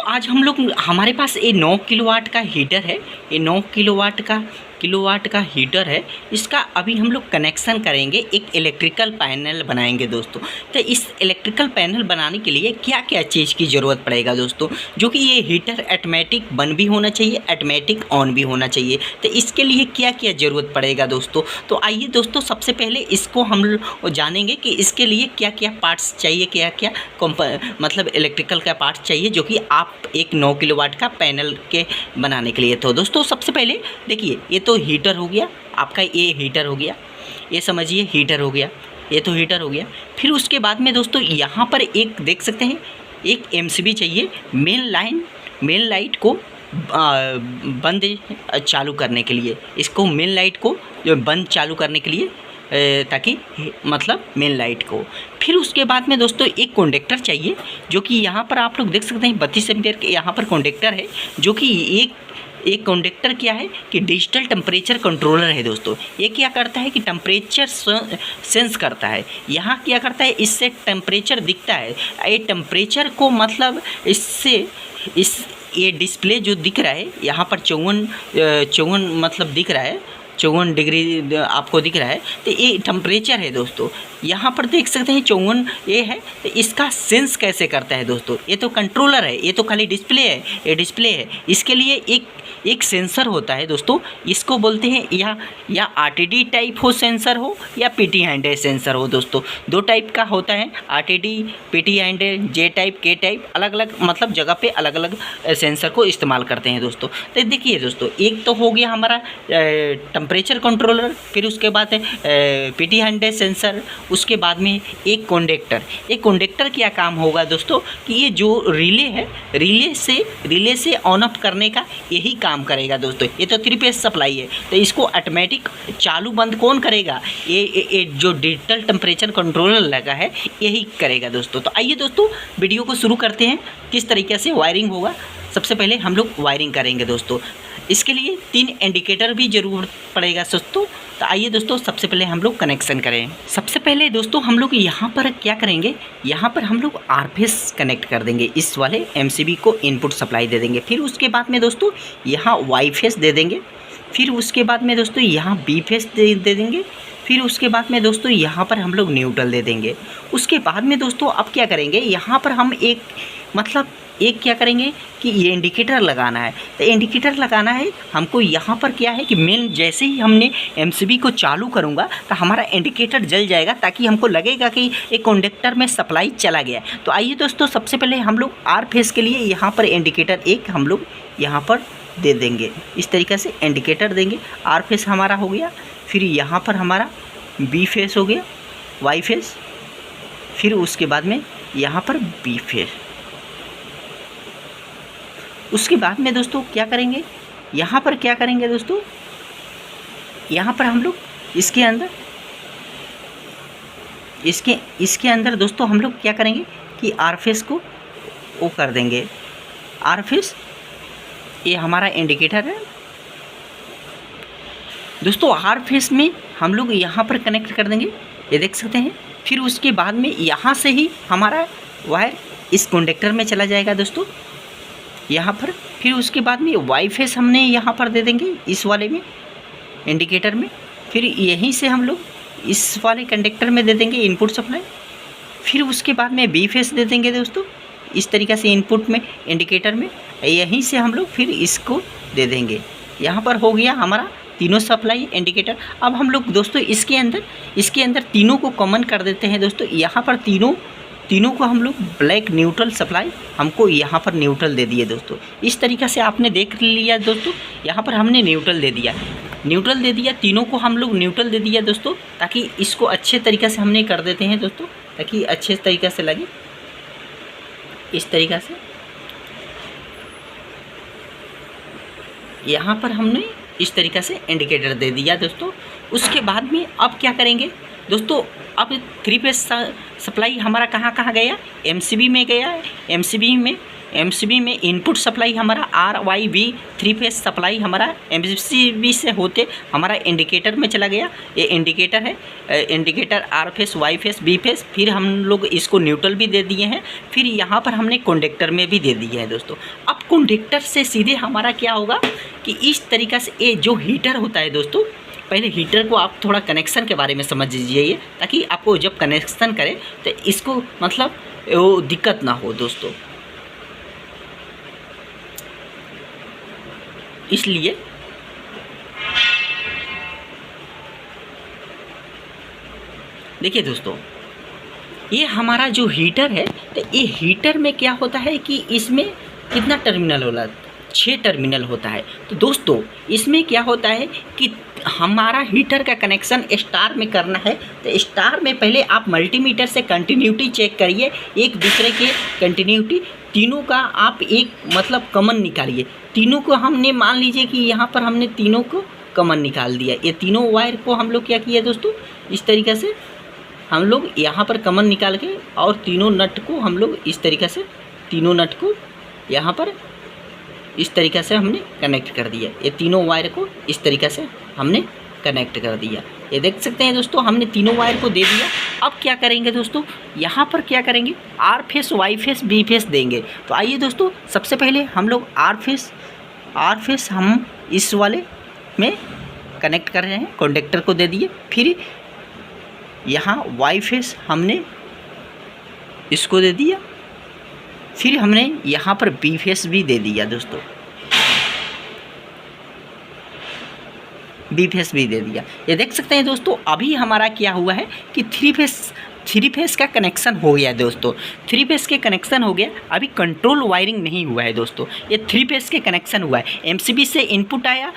आज हम लोग हमारे पास ये 9 किलोवाट का हीटर है। ये 9 किलोवाट का हीटर है। इसका अभी हम लोग कनेक्शन करेंगे, एक इलेक्ट्रिकल पैनल बनाएंगे दोस्तों। तो इस इलेक्ट्रिकल पैनल बनाने के लिए क्या क्या चीज़ की ज़रूरत पड़ेगा दोस्तों, जो कि ये हीटर ऑटोमेटिक बंद भी होना चाहिए, ऑटोमेटिक ऑन भी होना चाहिए। तो इसके लिए क्या क्या ज़रूरत पड़ेगा दोस्तों, तो आइए दोस्तों सबसे पहले इसको हम लोग जानेंगे कि इसके लिए क्या क्या पार्ट्स चाहिए, क्या क्या मतलब इलेक्ट्रिकल का पार्ट्स चाहिए, जो कि आप एक 9 किलोवाट का पैनल के बनाने के लिए। तो दोस्तों सबसे पहले देखिए, ये तो हीटर हो गया आपका, ये हीटर हो गया, ये समझिए हीटर हो गया, ये तो हीटर हो गया। फिर उसके बाद में दोस्तों यहाँ पर एक देख सकते हैं, एक एमसीबी चाहिए मेन लाइट को बंद चालू करने के लिए। इसको मेन लाइट को जो बंद चालू करने के लिए, ताकि मतलब मेन लाइट को। फिर उसके बाद में दोस्तों एक कंडक्टर चाहिए, जो कि यहाँ पर आप लोग देख सकते हैं 32 एम्पीयर के यहाँ पर कंडक्टर है, जो कि एक कंडक्टर क्या है कि डिजिटल टेम्परेचर कंट्रोलर है दोस्तों। ये क्या करता है कि टेम्परेचर सेंस करता है। यहाँ क्या करता है, इससे टेम्परेचर दिखता है। ये टेम्परेचर को मतलब ये डिस्प्ले जो दिख रहा है यहाँ पर 54 मतलब दिख रहा है, 54 डिग्री आपको दिख रहा है। तो ये टेम्परेचर है दोस्तों, यहाँ पर देख सकते हैं 54 ये है। तो इसका सेंस कैसे करता है दोस्तों, ये तो कंट्रोलर है, ये तो खाली डिस्प्ले है, ये डिस्प्ले है। इसके लिए एक सेंसर होता है दोस्तों, इसको बोलते हैं या आरटीडी टाइप हो सेंसर हो, या पीटी हैंडेड सेंसर हो दोस्तों। दो टाइप का होता है, आरटीडी, पीटी हैंडेड, जे टाइप, के टाइप, अलग अलग मतलब जगह पे अलग अलग सेंसर को इस्तेमाल करते हैं दोस्तों। तो देखिए दोस्तों, एक तो हो गया हमारा टेम्परेचर कंट्रोलर, फिर उसके बाद पीटी हैंडेड सेंसर, उसके बाद में एक कंडक्टर। एक कंडक्टर क्या काम होगा दोस्तों कि ये जो रिले है, रिले से ऑन ऑफ करने का यही काम करेगा दोस्तों। ये तो 3 फेज सप्लाई है, तो इसको ऑटोमेटिक चालू बंद कौन करेगा, ये जो डिजिटल टेम्परेचर कंट्रोलर लगा है यही करेगा दोस्तों। तो आइए दोस्तों वीडियो को शुरू करते हैं, किस तरीके से वायरिंग होगा। सबसे पहले हम लोग वायरिंग करेंगे दोस्तों। इसके लिए 3 इंडिकेटर भी ज़रूरत पड़ेगा दोस्तों। तो आइए दोस्तों सबसे पहले हम लोग कनेक्शन करें। सबसे पहले दोस्तों हम लोग यहाँ पर क्या करेंगे, यहाँ पर हम लोग आर फेस कनेक्ट कर देंगे, इस वाले एमसीबी को इनपुट सप्लाई दे देंगे। फिर उसके बाद में दोस्तों यहाँ वाई फेस दे देंगे। फिर उसके बाद में दोस्तों यहाँ बी फेस दे देंगे। फिर उसके बाद में दोस्तों यहाँ पर हम लोग न्यूट्रल दे देंगे। उसके बाद में दोस्तों अब क्या करेंगे, यहाँ पर हम एक क्या करेंगे कि ये इंडिकेटर लगाना है। तो इंडिकेटर लगाना है हमको, यहाँ पर क्या है कि मेन जैसे ही हमने एमसीबी को चालू करूँगा तो हमारा इंडिकेटर जल जाएगा, ताकि हमको लगेगा कि एक कंडक्टर में सप्लाई चला गया। तो आइए दोस्तों सबसे पहले हम लोग आर फेस के लिए यहाँ पर इंडिकेटर एक हम लोग यहाँ पर दे देंगे। इस तरीक़े से इंडिकेटर देंगे। आर फेस हमारा हो गया। फिर यहाँ पर हमारा बी फेस हो गया, वाई फेस। फिर उसके बाद में यहाँ पर बी फेस। उसके बाद में दोस्तों क्या करेंगे, यहाँ पर क्या करेंगे दोस्तों, यहाँ पर हम लोग इसके अंदर दोस्तों हम लोग क्या करेंगे कि आर फेस को वो कर देंगे। आर फेस ये हमारा इंडिकेटर है दोस्तों। आर फेस में हम लोग यहाँ पर कनेक्ट कर देंगे, ये देख सकते हैं। फिर उसके बाद में यहाँ से ही हमारा वायर इस कंडक्टर में चला जाएगा दोस्तों, यहाँ पर। फिर उसके बाद में वाई फेस हमने यहाँ पर दे देंगे, इस वाले में इंडिकेटर में। फिर यहीं से हम लोग इस वाले कंडक्टर में दे देंगे इनपुट सप्लाई। फिर उसके बाद में बी फेस दे देंगे दोस्तों, इस तरीक़े से इनपुट में इंडिकेटर में। यहीं से हम लोग फिर इसको दे देंगे। यहाँ पर हो गया हमारा तीनों सप्लाई इंडिकेटर। अब हम लोग दोस्तों इसके अंदर तीनों को कॉमन कर देते हैं दोस्तों। यहाँ पर तीनों को हम लोग ब्लैक न्यूट्रल सप्लाई हमको यहाँ पर न्यूट्रल दे दिए दोस्तों। इस तरीक़े से आपने देख लिया दोस्तों, यहाँ पर हमने न्यूट्रल दे दिया, तीनों को हम लोग न्यूट्रल दे दिया दोस्तों, ताकि इसको अच्छे तरीक़े से हमने कर देते हैं दोस्तों, ताकि अच्छे तरीक़े से लगे। इस तरीक़े से यहाँ पर हमने इस तरीक़े से इंडिकेटर दे दिया दोस्तों। उसके बाद में अब क्या करेंगे दोस्तों, अब 3 फेज सप्लाई हमारा कहाँ गया, एमसीबी में गया है। एमसीबी में एमसीबी में इनपुट सप्लाई हमारा RYB 3 फेज सप्लाई हमारा एमसीबी से होते हमारा इंडिकेटर में चला गया। ये इंडिकेटर है, indicator R phase, Y phase, B phase. फिर हम लोग इसको न्यूट्रल भी दे दिए हैं, फिर यहाँ पर हमने कंडक्टर में भी दे दिए हैं दोस्तों। अब कंडक्टर से सीधे हमारा क्या होगा कि इस तरीक़ा से ये जो हीटर होता है दोस्तों, पहले हीटर को आप थोड़ा कनेक्शन के बारे में समझ लीजिए, ताकि आपको जब कनेक्शन करें तो इसको मतलब वो दिक्कत ना हो दोस्तों। इसलिए देखिए दोस्तों, ये हमारा जो हीटर है, तो ये हीटर में क्या होता है कि इसमें कितना टर्मिनल होला, 6 टर्मिनल होता है। तो दोस्तों इसमें क्या होता है कि हमारा हीटर का कनेक्शन स्टार में करना है, तो स्टार में पहले आप मल्टीमीटर से कंटिन्यूटी चेक करिए, एक दूसरे के कंटिन्यूटी तीनों का आप एक मतलब कॉमन निकालिए। तीनों को हमने मान लीजिए कि यहाँ पर हमने तीनों को कॉमन निकाल दिया। ये तीनों वायर को हम लोग क्या किया दोस्तों, इस तरीक़े से हम लोग यहाँ पर कॉमन निकाल के, और तीनों नट को हम लोग इस तरीक़े से, तीनों नट को यहाँ पर इस तरीक़े से हमने कनेक्ट कर दिया। ये तीनों वायर को इस तरीक़े से हमने कनेक्ट कर दिया। ये देख सकते हैं दोस्तों, हमने तीनों वायर को दे दिया। अब क्या करेंगे दोस्तों, यहाँ पर क्या करेंगे, R face, Y face, B face देंगे। तो आइए दोस्तों, सबसे पहले हम लोग R फेस हम इस वाले में कनेक्ट कर रहे हैं, कंडक्टर को दे दिए। फिर यहाँ Y फेस हमने इसको दे दिया, फिर हमने यहाँ पर B फेस भी दे दिया दोस्तों, B फेस भी दे दिया। ये देख सकते हैं दोस्तों, अभी हमारा क्या हुआ है कि थ्री फेस का कनेक्शन हो गया है दोस्तों। 3 फेस के कनेक्शन हो गया, अभी कंट्रोल वायरिंग नहीं हुआ है दोस्तों। ये 3 फेस के कनेक्शन हुआ है। एमसीबी से इनपुट आया,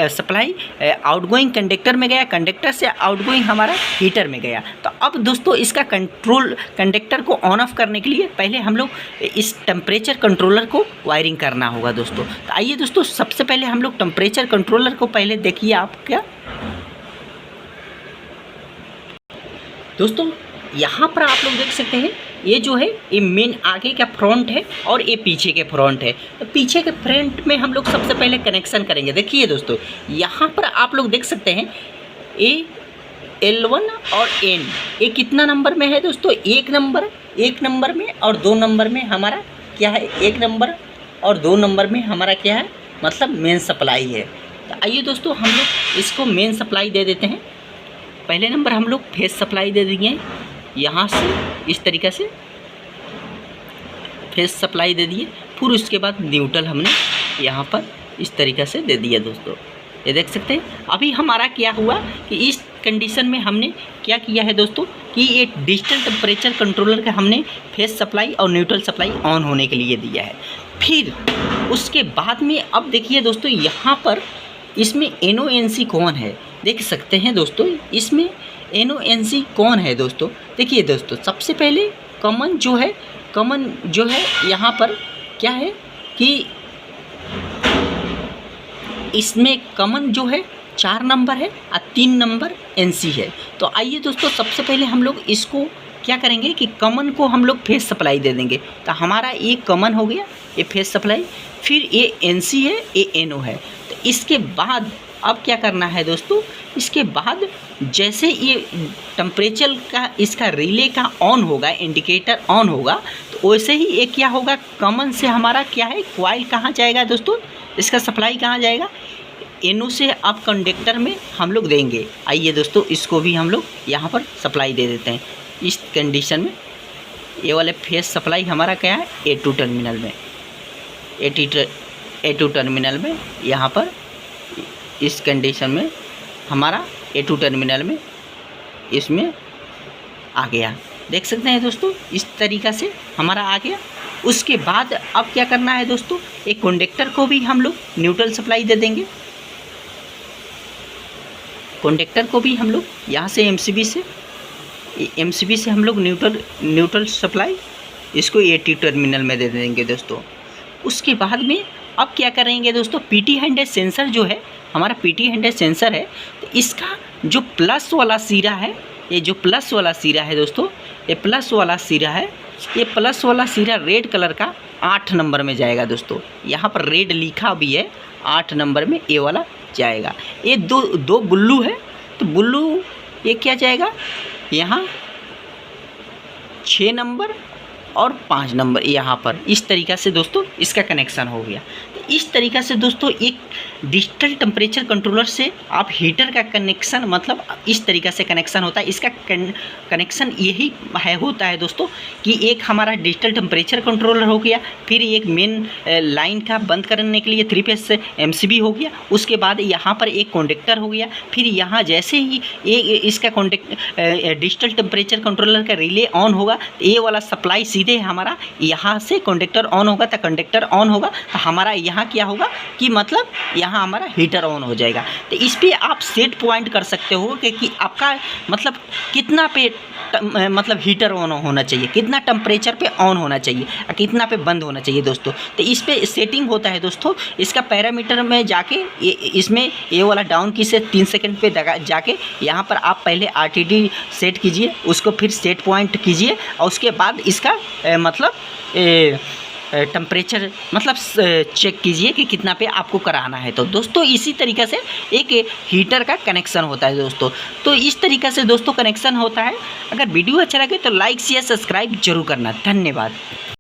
सप्लाई आउटगोइंग कंडक्टर में गया, कंडक्टर से आउटगोइंग हमारा हीटर में गया। तो अब दोस्तों इसका कंट्रोल, कंडक्टर को ऑन ऑफ करने के लिए पहले हम लोग इस टेम्परेचर कंट्रोलर को वायरिंग करना होगा दोस्तों। तो आइए दोस्तों, सबसे पहले हम लोग टेम्परेचर कंट्रोलर को पहले देखिए आप क्या दोस्तों, यहाँ पर आप लोग देख सकते हैं, ये जो है ये मेन आगे का फ्रंट है और ये पीछे के फ्रंट है। तो पीछे के फ्रंट में हम लोग सबसे पहले कनेक्शन करेंगे। देखिए दोस्तों, यहाँ पर आप लोग देख सकते हैं ए L1 और N, ये कितना नंबर में है दोस्तों, एक नंबर में और 2 नंबर में हमारा क्या है, 1 नंबर और 2 नंबर में हमारा क्या है, मतलब मेन सप्लाई है। तो आइए दोस्तों, हम लोग इसको मेन सप्लाई दे देते हैं। पहले नंबर हम लोग फेस सप्लाई दे देंगे, यहाँ से इस तरीक़े से फेस सप्लाई दे दिए। फिर उसके बाद न्यूट्रल हमने यहाँ पर इस तरीक़े से दे दिया दोस्तों। ये देख सकते हैं, अभी हमारा क्या हुआ कि इस कंडीशन में हमने क्या किया है दोस्तों कि ये डिजिटल टेम्परेचर कंट्रोलर का हमने फेस सप्लाई और न्यूट्रल सप्लाई ऑन होने के लिए दिया है। फिर उसके बाद में अब देखिए दोस्तों, यहाँ पर इसमें NONC कौन है, देख सकते हैं दोस्तों, इसमें NONC कौन है दोस्तों। देखिए दोस्तों, सबसे पहले कॉमन जो है यहाँ पर क्या है कि इसमें कॉमन जो है 4 नंबर है और 3 नंबर NC है। तो आइए दोस्तों, सबसे पहले हम लोग इसको क्या करेंगे कि कॉमन को हम लोग फेस सप्लाई दे देंगे। तो हमारा ये कॉमन हो गया, ये फेस सप्लाई, फिर ये NC है, ये NO है। तो इसके बाद अब क्या करना है दोस्तों, इसके बाद जैसे ये टेम्परेचर का इसका रिले का ऑन होगा, इंडिकेटर ऑन होगा, तो वैसे ही ये क्या होगा, कॉमन से हमारा क्या है, कॉइल कहाँ जाएगा दोस्तों, इसका सप्लाई कहाँ जाएगा, NO से अब कंडक्टर में हम लोग देंगे। आइए दोस्तों, इसको भी हम लोग यहाँ पर सप्लाई दे देते हैं। इस कंडीशन में ये वाले फेस सप्लाई हमारा क्या है, A2 टर्मिनल में, A2 टर्मिनल में यहाँ पर इस कंडीशन में हमारा A2 टर्मिनल में इसमें आ गया। देख सकते हैं दोस्तों, इस तरीक़ा से हमारा आ गया। उसके बाद अब क्या करना है दोस्तों, एक कंडक्टर को भी हम लोग न्यूट्रल सप्लाई दे देंगे। कंडक्टर को भी हम लोग यहाँ से एमसीबी से हम लोग न्यूट्रल सप्लाई इसको A2 टर्मिनल में दे देंगे दोस्तों। उसके बाद में अब क्या करेंगे दोस्तों, PT हैंडेड सेंसर जो है हमारा, PT हैंडेड सेंसर है, तो इसका जो प्लस वाला सिरा है, ये जो प्लस वाला सिरा है दोस्तों, ये प्लस वाला सिरा है, ये प्लस वाला सिरा रेड कलर का 8 नंबर में जाएगा दोस्तों। यहाँ पर रेड लिखा भी है, 8 नंबर में ये वाला जाएगा। ये दो ब्लू है, तो ब्लू ये क्या जाएगा यहाँ 6 नंबर और 5 नंबर यहाँ पर। इस तरीक़ा से दोस्तों इसका कनेक्शन हो गया। तो इस तरीक़ा से दोस्तों एक डिजिटल टेम्परेचर कंट्रोलर से आप हीटर का कनेक्शन मतलब इस तरीक़ा से कनेक्शन होता है। इसका कनेक्शन यही होता है दोस्तों कि एक हमारा डिजिटल टेम्परेचर कंट्रोलर हो गया, फिर एक मेन लाइन का बंद करने के लिए 3 फेस MCB हो गया, उसके बाद यहाँ पर एक कॉन्डेक्टर हो गया, फिर यहाँ जैसे ही इसका डिजिटल टेम्परेचर कंट्रोलर का रिले ऑन होगा तो ये वाला सप्लाई सीधे हमारा यहाँ से कॉन्डेक्टर ऑन होगा, तो कंडक्टर ऑन होगा तो हमारा यहाँ क्या होगा कि मतलब यहाँ हमारा हीटर ऑन हो जाएगा। तो इस पर आप सेट पॉइंट कर सकते हो कि आपका मतलब कितना पे मतलब हीटर ऑन होना चाहिए, कितना टेम्परेचर पे ऑन होना चाहिए और कितना पे बंद होना चाहिए दोस्तों। तो इस पे सेटिंग होता है दोस्तों। इसका पैरामीटर में जाके इसमें ये वाला डाउन की से 3 सेकंड पे जाके यहाँ पर आप पहले RTD सेट कीजिए, उसको फिर सेट पॉइंट कीजिए और उसके बाद इसका मतलब टेम्परेचर मतलब चेक कीजिए कि कितना पे आपको कराना है। तो दोस्तों इसी तरीक़े से एक हीटर का कनेक्शन होता है दोस्तों। तो इस तरीक़े से दोस्तों कनेक्शन होता है। अगर वीडियो अच्छा लगे तो लाइक शेयर सब्सक्राइब जरूर करना। धन्यवाद।